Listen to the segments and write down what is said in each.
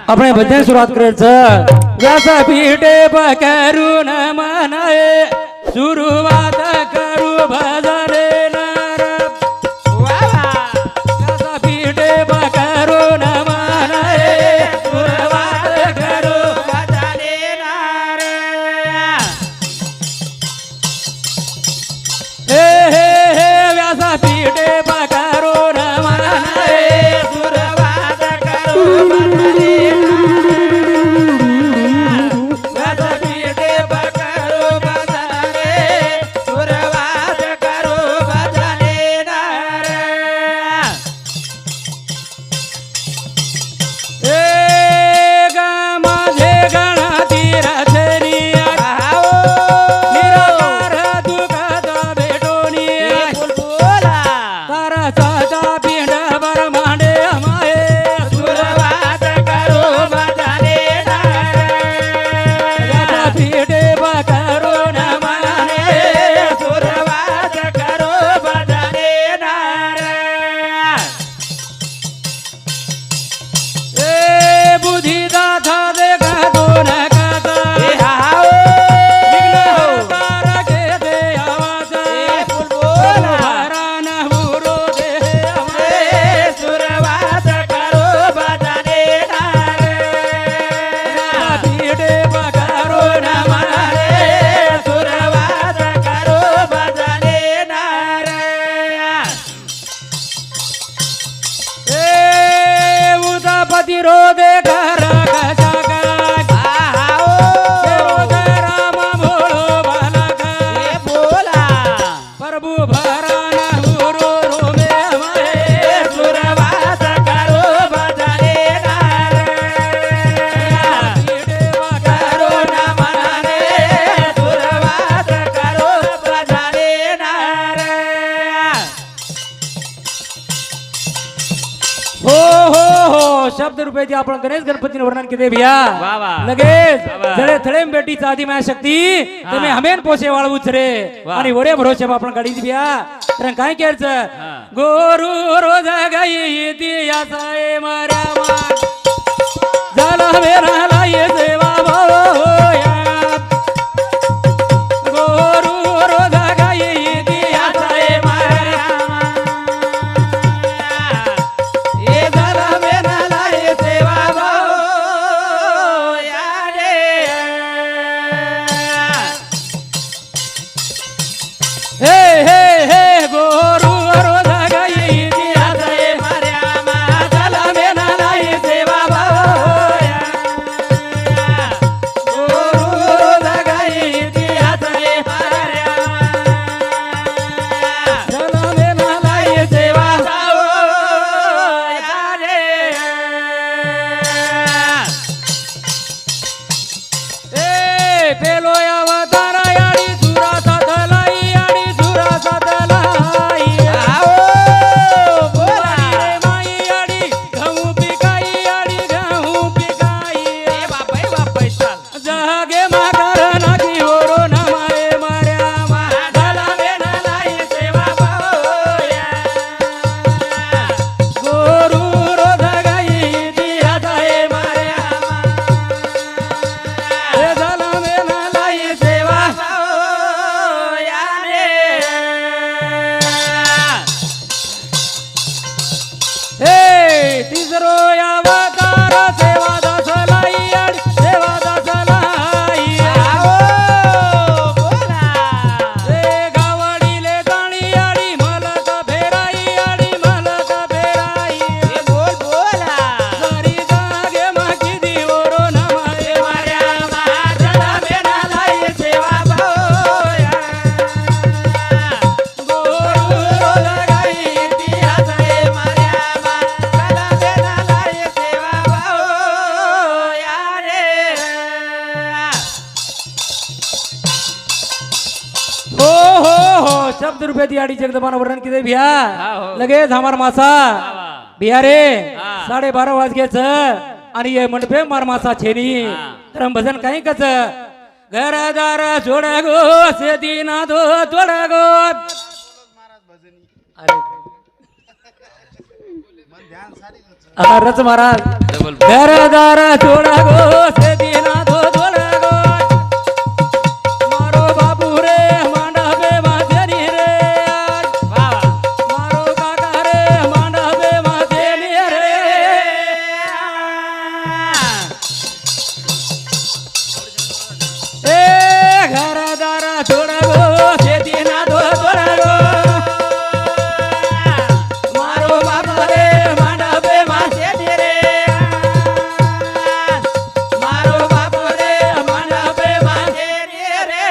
આપણે બધા શરૂઆત કરે છે વ્યાસપીઠે પકરું ન મનાય શરૂઆત કરું ભજને નર વ્યાસપીઠે પકરું ન મનાય શરૂઆત કરું ભજને નર હે હે હે વ્યાસપીઠે પકરું ન મનાય શરૂઆત કરું ભજને शब्द रूपे जी आपण गणेश गणपति ने वर्णन किदे भैया लगेच जळे थळे बेटी चादी माया शक्ती તમે હમેન પોસે વાળવું છે રે અને વડે ભરોસે आपण ગાડી દી ભैया તને કાઈ કેર છે ગોરુ રોજા ગઈ દિયા સાએ મારા માં જલ મેરા લાયે સેવા ભોયા ગોરુ રોજા ગઈ દિયા સાએ મારા એ જલ મેરા લાયે સેવા ભોયા રે હે હે હે ગોરુ રોજા ગઈ દિયા સાએ મારા માં જલ મેરા લાયે સેવા ભોયા ગોરુ રોજા ગઈ દિયા સાએ મારા જલ મેરા લાયે સેવા ભોયા રે એ પેલો અવતાર આડી સુરા સતલાઈ આડી સુરા સતલાઈ આવો બોલા રે માઈ આડી ઘઉં પીકાઈ આડી ઘઉં પીકાઈ એ બાપા ચાલ જગે માં કર નાખી ઓરો ના મારે માર્યા માં ઢાલા બેના લાઈ સેવા ભોયા ગોરુ રોધા ગઈ દિયા સાએ માર્યા માં એ ઢાલા બેના લાઈ સેવા ભોયા રે હે તીસરો અવતાર સેવા દાસલાઈ આડી સેવા દાસલાઈ આવો બોલા એ ગાવડી લે ગાણી આડી મલક ફેરાઈ આડી મલક ફેરાઈ એ બોલ બોલા સારી જાગે માં કીધી ઓરો ના મારે માર્યા માં જલા બેના લાઈ સેવા ભોયા ગોરુ રોલા ગઈ દિયા સાએ માર્યા માં જલા બેના લાઈ સેવા ભોયા રે हो शब्द रूपे दियाड़ी जगदम्बा वर्णन किदे भैया लगेच हमार मासा भैया रे 12:30 वाजगे छ आणि ये मंडपे मार मासा छेनी तर हम भजन काही कच घरदार जोडा गो सेदी ना दो तोडा गो अरे मन ध्यान सारी आता रच महाराज डबल घरदार छोड़ा गो से दीना दो छोड़ा गो मारो बाबू रे मांडवे माथेरी रे मारो काका रे मांडवे माथेरी रे ए घरदार छोड़ा गो से दीना दो छोड़ा गो मारो बाबू रे मांडवे माथेरी रे मारो बाबू रे मांडवे माथेरी रे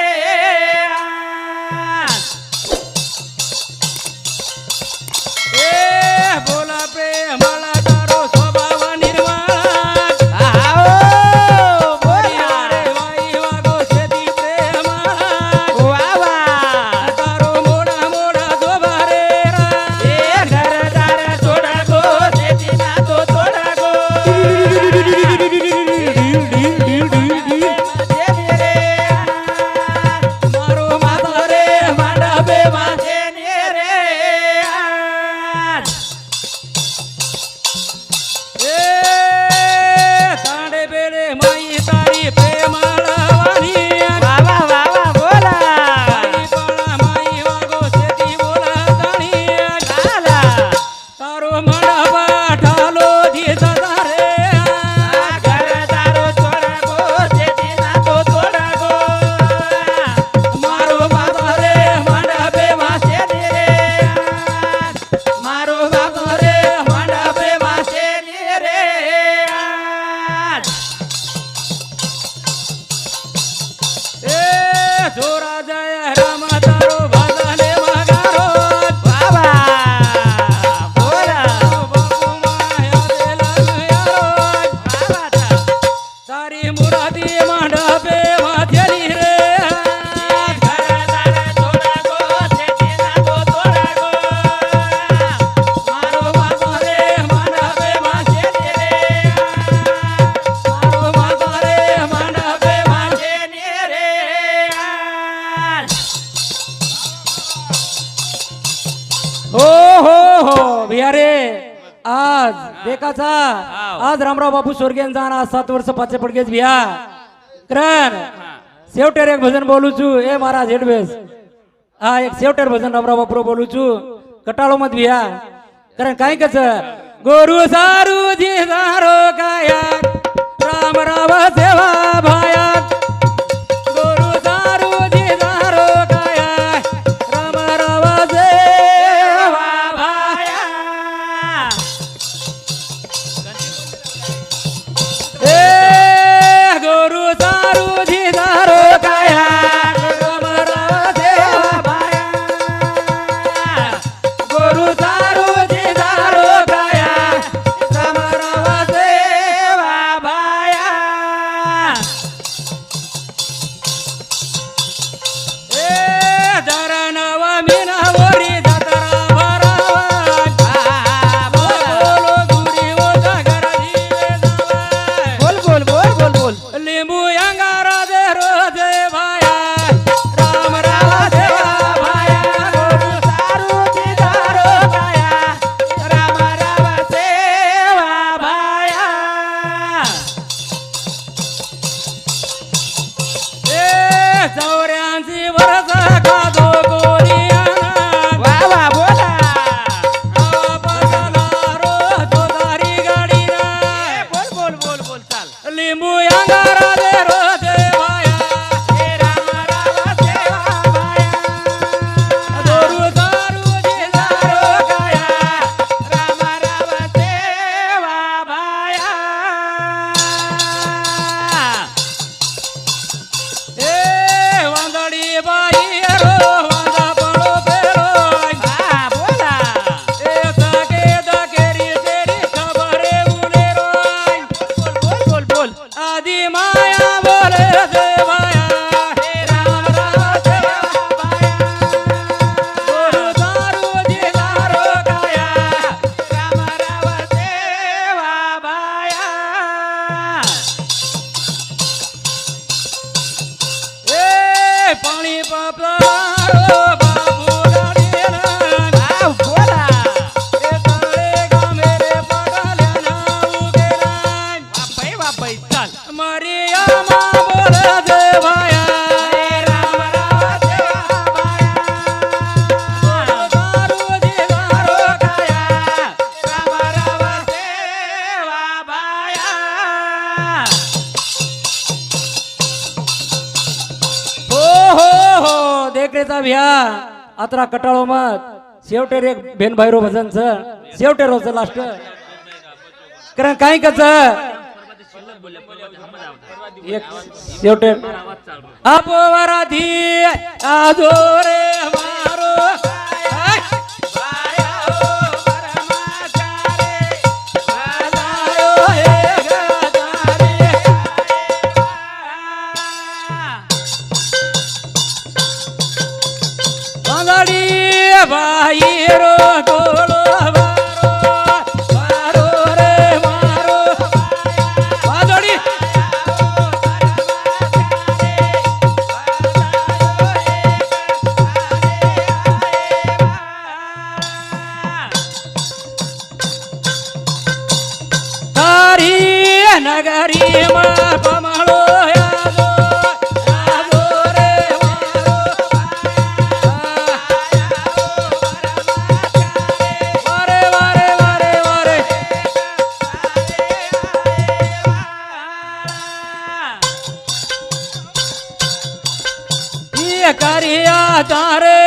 ए बोला प्रेमाला तारो स्वभाव निर्मळ आओ बोलिया रे वाई वागो शेती प्रेमाळा वा वा तारो मोडा मोडा शोभा रे रा ए घरदार छोड़ा गो से दिना तो छोड़ा गो मारो माता रे मांडवे माथे ए तांडे बेडे माई तारी प्रेमाळा वाणी माई पाळा माई वागो शेती बोला जाणी तारो मंडपा ठालो जीता रे मारो माता रे मंडपे मासे रे मारो माता रे मंडपे मासे रे ए जोरा जय राम तारो भजने मगारो बाबू माया देलन यारो तारी मुरादी मंडपे माथेरी रे मारो माता रे मंडपे मासे रे मारो माता रे मंडपे मासे रे हो भैया रे आज देखाचा आज रामराव बापू स्वर्गीय जाना 7 वर्ष पाचे पडगेच भैया करण शेवटेर एक भजन बोलू छू ए महाराज हेडवेस हा एक शेवटेर भजन रामराव बापू बोलू छू कटाळो मत भैया कारण काय कस गोरु सारू जी सारो काया राम राव सेवा भाया गोरु सारू जी सारो काया राम राव सेवा भाया ए गोरु सारू जी सारो काया राम राव सेवा भाया गोरु सारू जी सारो काया राम राव सेवा भाया ए जरा नवा मीना वरी जतरा भरावा बोलो गुरी ओ जागरा जीवे जावा लिंबू अंगारा दे रोजे भाया राम राव सेवा भाया गोरु सारू जी सारो काया राम राव सेवा भाया ए 84 वर्ष खादो गोरियाना बसला रो जोदारी गाडीना लिंबू अंगारा दे रोजे भाया राम राव सेवा भाया गोरु सारू जी सारो काया राम राव सेवा भाया ए वांदडी बाई रो वांदा पडो पेरो ए सगे दकेरी तेरी खबरे उले रोय आदि माया बोले दे भाया राम राव सेवा भाया गोरु सारू जी सारो काया राम राव सेवा भाया ए पाणी पापलारो बाबू गाडीना ए ताळे गामे रे पडाल्याना ચાલ મરિયામાં બોલે છે ભાયા રામ રામ દેવા ભાયા તારું જીગારો રામ રામ દેવા ભાયા हो देख रे ता भैया अतरा कटाळो मत शेवटेर एक बेन भाईरो भजन छ शेवटेर रोज लास्ट कारण काय कच एक शेवटेर आप वराधी आजो रे मारो भाया ओ परमाचारे आयो हे गदारे बांगडी बाई रो गोळो मारो रे मारो बांगडी तारी नगरी मा पमळो यादो आजो रे मारो वारे वारे वारे वारे ये करिया तारे